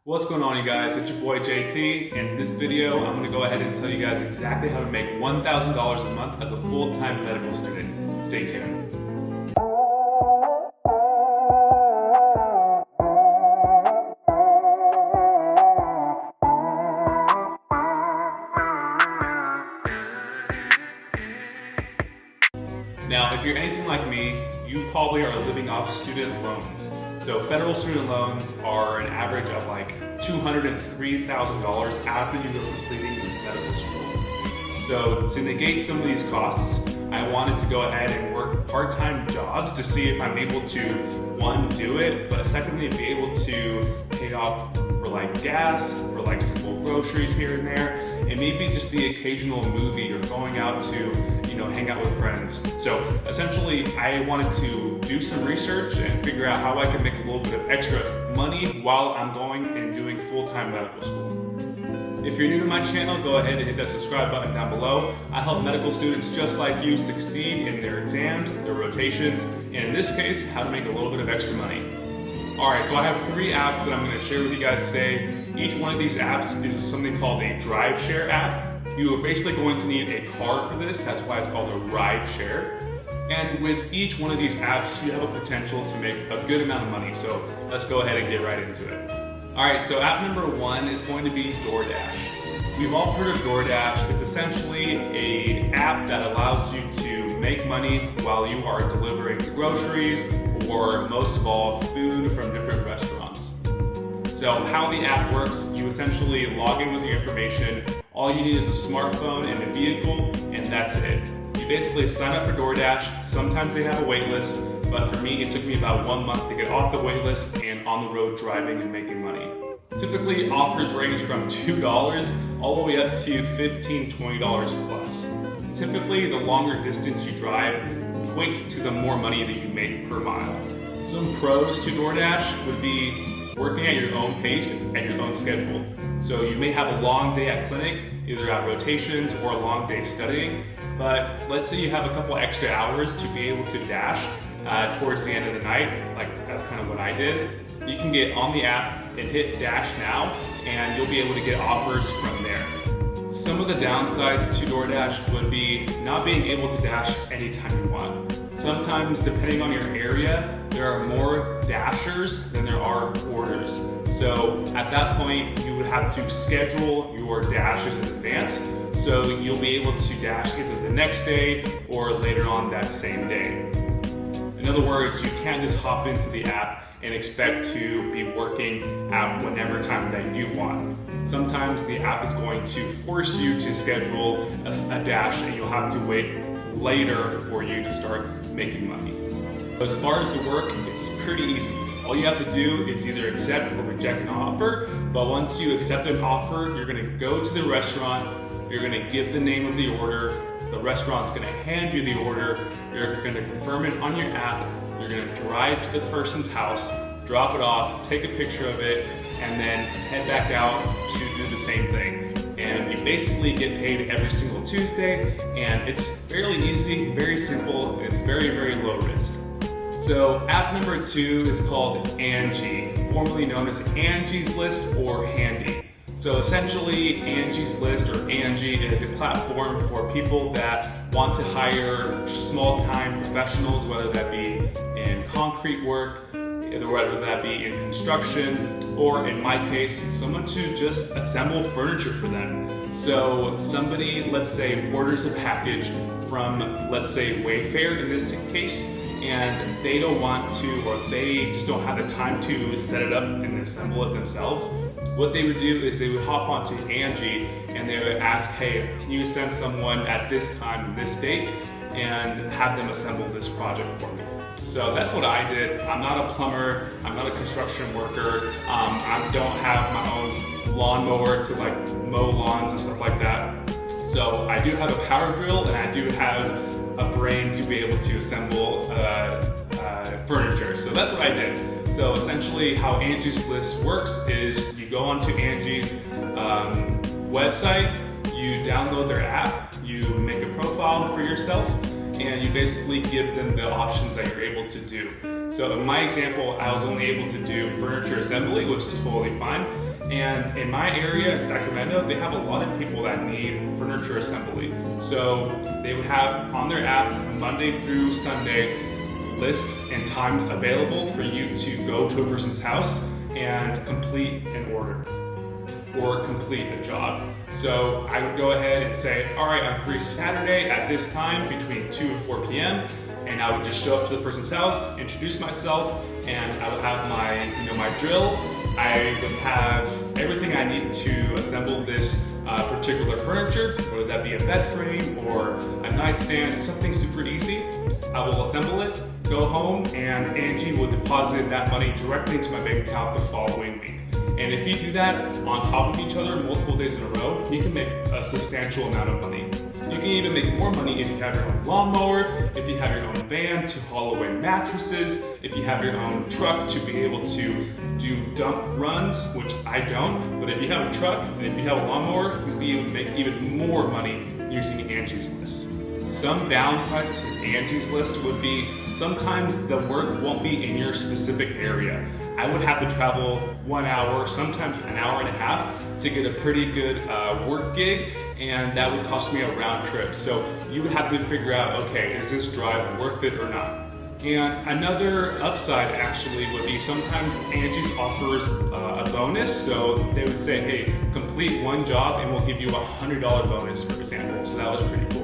What's going on, you guys? It's your boy JT, and in this video I'm going to go ahead and tell you guys exactly how to make $1,000 a month as a full-time medical student. Stay tuned. Now, if you're anything like me, you probably are living off student loans. So federal student loans are an average of like $203,000 after you are completing medical school. So to negate some of these costs, I wanted to go ahead and work part-time jobs to see if I'm able to, one, do it, but secondly, be able to pay off for like gas, for like simple groceries here and there, and maybe just the occasional movie or going out to, hang out with friends. So essentially, I wanted to do some research and figure out how I can make a little bit of extra money while I'm going and doing full-time medical school. If you're new to my channel, go ahead and hit that subscribe button down below. I help medical students just like you succeed in their exams, their rotations, and in this case, how to make a little bit of extra money. Alright, so I have 3 apps that I'm going to share with you guys today. Each one of these apps is something called a drive share app. You are basically going to need a car for this, that's why it's called a ride share. And with each one of these apps, you have a potential to make a good amount of money, so let's go ahead and get right into it. Alright, so app number 1 is going to be DoorDash. We've all heard of DoorDash. It's essentially an app that allows you to make money while you are delivering groceries or, most of all, food from different restaurants. So how the app works, you essentially log in with your information. All you need is a smartphone and a vehicle, and that's it. You basically sign up for DoorDash. Sometimes they have a wait list, but for me, it took me about 1 month to get off the wait list and on the road driving and making money. Typically, offers range from $2 all the way up to $15, $20 plus. Typically, the longer distance you drive equates to the more money that you make per mile. Some pros to DoorDash would be working at your own pace and your own schedule. So you may have a long day at clinic, either at rotations or a long day studying, but let's say you have a couple extra hours to be able to dash towards the end of the night, like that's kind of what I did. You can get on the app and hit dash now, and you'll be able to get offers from there. Some of the downsides to DoorDash would be not being able to dash anytime you want. Sometimes, depending on your area, there are more dashers than there are orders. So at that point, you would have to schedule your dashes in advance, so you'll be able to dash either the next day or later on that same day. In other words, you can't just hop into the app and expect to be working at whatever time that you want. Sometimes the app is going to force you to schedule a dash, and you'll have to wait later for you to start making money. As far as the work, it's pretty easy. All you have to do is either accept or reject an offer, but once you accept an offer, you're going to go to the restaurant, you're going to give the name of the order, the restaurant's going to hand you the order, you're going to confirm it on your app, you're going to drive to the person's house, drop it off, take a picture of it, and then head back out to do the same thing. And you basically get paid every single Tuesday, and it's fairly easy, very simple, and it's very, very low risk. So app number 2 is called Angi, formerly known as Angie's List or Handy. So essentially, Angie's List or Angi is a platform for people that want to hire small-time professionals, whether that be in concrete work, whether that be in construction, or in my case, someone to just assemble furniture for them. So somebody, let's say, orders a package from, let's say, Wayfair in this case, and they don't want to, or they just don't have the time to set it up and assemble it themselves. What they would do is they would hop onto Angi and they would ask, hey, can you send someone at this time and this date and have them assemble this project for me? So that's what I did. I'm not a plumber, I'm not a construction worker, I don't have my own lawnmower to like mow lawns and stuff like that. So I do have a power drill and I do have a brain to be able to assemble furniture. So that's what I did. So essentially how Angie's List works is you go onto Angie's website, you download their app, you make a profile for yourself, and you basically give them the options that you're able to do. So in my example, I was only able to do furniture assembly, which is totally fine. And in my area, Sacramento, they have a lot of people that need furniture assembly. So they would have on their app Monday through Sunday lists and times available for you to go to a person's house and complete an order or complete a job. So I would go ahead and say, all right, I'm free Saturday at this time between 2 and 4 p.m. And I would just show up to the person's house, introduce myself, and I would have my drill. I would have everything I need to assemble this particular furniture, whether that be a bed frame or a nightstand, something super easy. I will assemble it, go home, and Angi will deposit that money directly into my bank account the following week. And if you do that on top of each other multiple days in a row, you can make a substantial amount of money. You can even make more money if you have your own lawnmower, if you have your own van to haul away mattresses, if you have your own truck to be able to do dump runs, which I don't, but if you have a truck and if you have a lawnmower, you'll be able to make even more money using Angi's list. Some downsides to Angi's list would be sometimes the work won't be in your specific area. I would have to travel 1 hour, sometimes an hour and a half to get a pretty good work gig, and that would cost me a round trip. So you would have to figure out, okay, is this drive worth it or not? And another upside actually would be sometimes Angi's offers a bonus. So they would say, hey, complete one job and we'll give you a $100 bonus, for example. So that was pretty cool.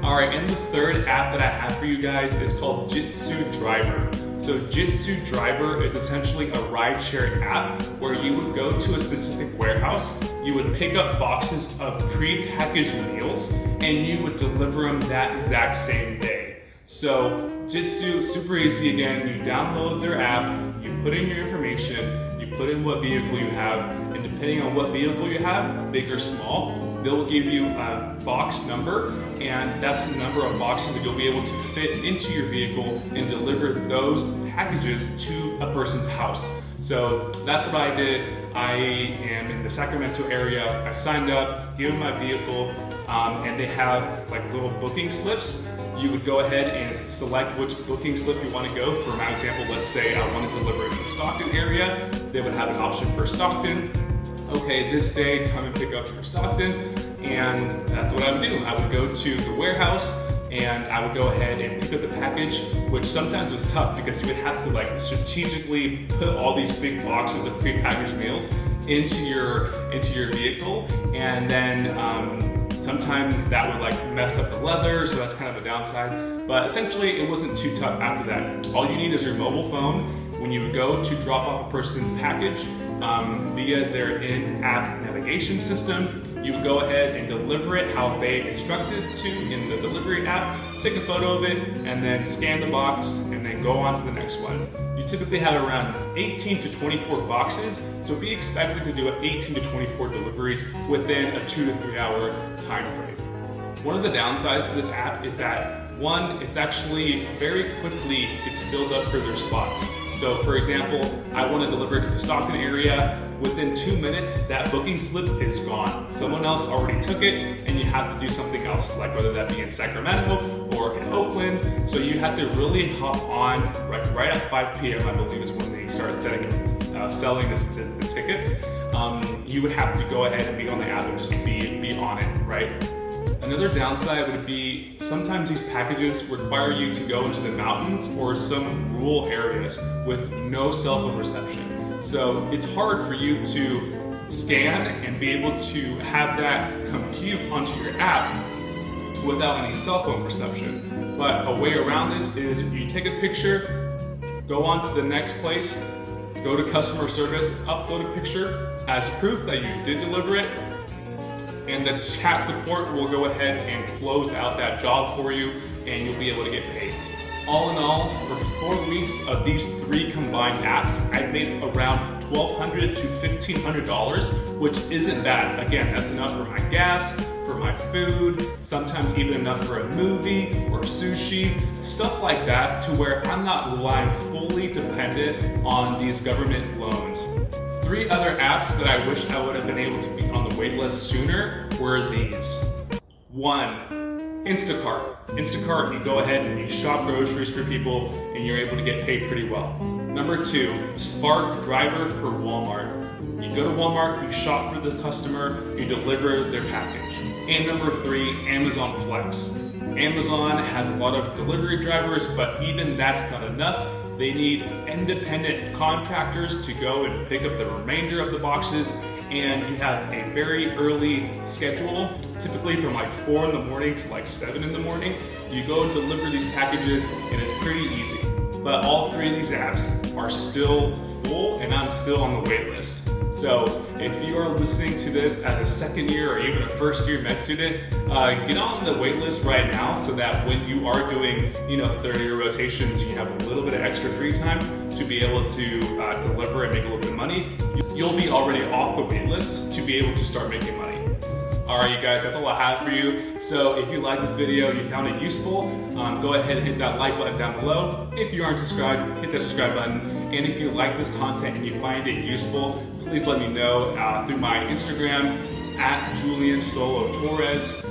All right, and the third app that I have for you guys is called Jitsu Driver. So Jitsu Driver is essentially a ride-share app where you would go to a specific warehouse, you would pick up boxes of pre-packaged meals, and you would deliver them that exact same day. So Jitsu, super easy again, you download their app, you put in your information, you put in what vehicle you have, and depending on what vehicle you have, big or small, they'll give you a box number, and that's the number of boxes that you'll be able to fit into your vehicle and deliver those packages to a person's house. So that's what I did. I am in the Sacramento area. I signed up, gave them my vehicle, and they have like little booking slips. You would go ahead and select which booking slip you want to go. For my example, let's say I want to deliver in the Stockton area. They would have an option for Stockton. Okay, this day, come and pick up for Stockton, and that's what I would do. I would go to the warehouse, and I would go ahead and pick up the package, which sometimes was tough because you would have to like strategically put all these big boxes of pre-packaged meals into your vehicle, and then sometimes that would like mess up the leather, so that's kind of a downside. But essentially, it wasn't too tough after that. All you need is your mobile phone. When you would go to drop off a person's package via their in-app navigation system, you would go ahead and deliver it how they instructed to in the delivery app, take a photo of it, and then scan the box, and then go on to the next one. You typically have around 18 to 24 boxes, so be expected to do 18 to 24 deliveries within a 2 to 3 hour time frame. One of the downsides to this app is that, one, it's actually very quickly gets filled up for their spots. So for example, I want to deliver to the Stockton area. Within 2 minutes, that booking slip is gone. Someone else already took it, and you have to do something else, like whether that be in Sacramento or in Oakland. So you have to really hop on right at 5 p.m. I believe is when they start selling the tickets. You would have to go ahead and be on the app and just be on it, right? Another downside would be sometimes these packages require you to go into the mountains or some rural areas with no cell phone reception. So it's hard for you to scan and be able to have that compute onto your app without any cell phone reception. But a way around this is you take a picture, go on to the next place, go to customer service, upload a picture as proof that you did deliver it, and the chat support will go ahead and close out that job for you, and you'll be able to get paid. All in all, for 4 weeks of these 3 combined apps, I made around $1,200 to $1,500, which isn't bad. Again, that's enough for my gas, for my food, sometimes even enough for a movie or sushi, stuff like that, to where I'm not relying fully dependent on these government loans. 3 other apps that I wish I would have been able to be on the wait list sooner were these. 1, Instacart. Instacart, you go ahead and you shop groceries for people and you're able to get paid pretty well. Number 2, Spark Driver for Walmart. You go to Walmart, you shop for the customer, you deliver their package. And number 3, Amazon Flex. Amazon has a lot of delivery drivers, but even that's not enough. They need independent contractors to go and pick up the remainder of the boxes, and you have a very early schedule, typically from like 4 in the morning to like 7 in the morning. You go and deliver these packages, and it's pretty easy. But all 3 of these apps are still full, and I'm still on the wait list. So if you are listening to this as a second year or even a first year med student, get on the wait list right now so that when you are doing 30-year rotations, you have a little bit of extra free time to be able to deliver and make a little bit of money. You'll be already off the wait list to be able to start making money. Alright you guys, that's all I have for you. So if you like this video, you found it useful, go ahead and hit that like button down below. If you aren't subscribed, hit that subscribe button. And if you like this content and you find it useful, please let me know through my Instagram @JulianSoloTorres.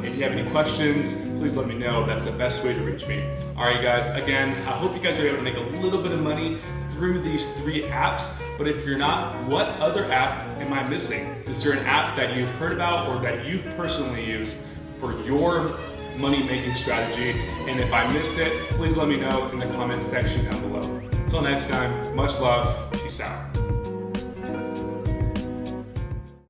If you have any questions, please let me know. That's the best way to reach me. Alright guys, again, I hope you guys are able to make a little bit of money through these 3 apps, but if you're not, what other app am I missing? Is there an app that you've heard about or that you've personally used for your money-making strategy? And if I missed it, please let me know in the comments section down below. Until next time, much love, peace out.